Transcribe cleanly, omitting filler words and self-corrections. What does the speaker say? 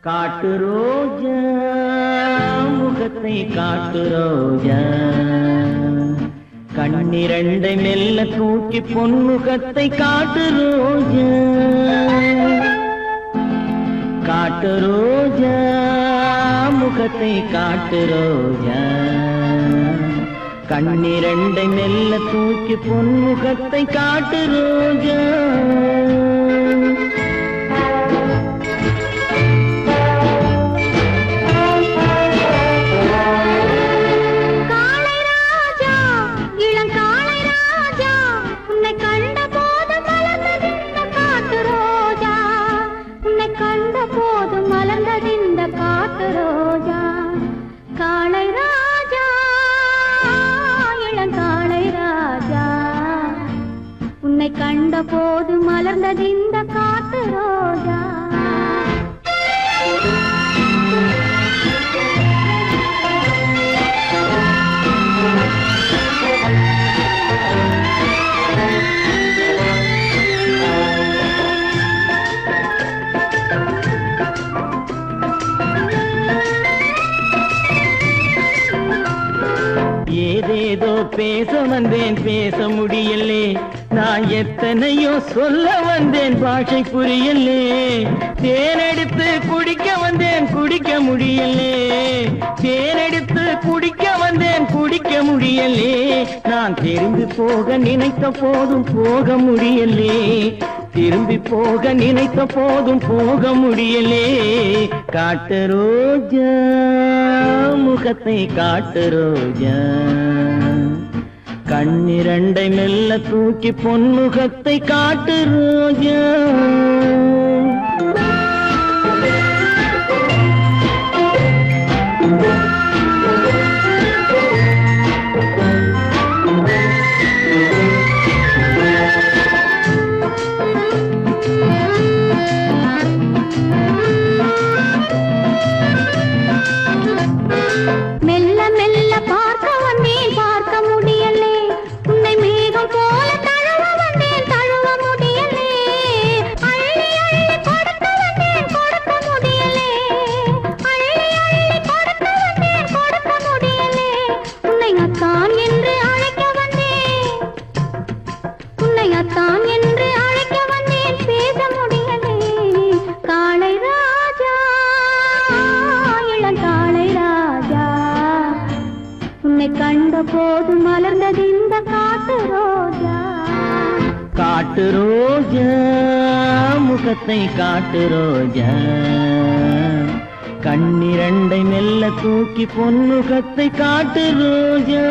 காட்டு ரோஜா முகத்தை காட்டு ரோஜா கண்ணிரண்டை மெல்ல தூக்கி பொன்முகத்தை காட்டு ரோஜா காட்டு ரோஜா முகத்தை காட்டு ரோஜா கண்ணிரண்டை மெல்ல தூக்கி பொன்முகத்தை காட்டு ரோஜா கண்ட போது மலர்ந்தது இந்த காட்டு ரோஜா ஏதேதோ பேச வந்தேன் பேச முடியலே நான் எத்தனையோ சொல்ல வந்தேன் பாஷை புரியலே தேனெடுத்து குடிக்க வந்தேன் குடிக்க முடியலே தேனெடுத்து குடிக்க வந்தேன் குடிக்க முடியலே நான் திரும்பி போக நினைத்த போதும் போக முடியலே திரும்பி போக நினைத்த போதும் போக முடியலே காட்டு ரோஜா முகத்தை காட்டு ரோஜா கண்ணிரண்டை மெல்ல தூக்கி பொன்முகத்தை காட்டு ரோஜா கண்ட போது மலர்ந்தது இந்த காட்டு ரோஜா காட்டு ரோஜா முகத்தை காட்டு ரோஜா கண்ணிரண்டை மெல்ல தூக்கி பொன்முகத்தை காட்டு ரோஜா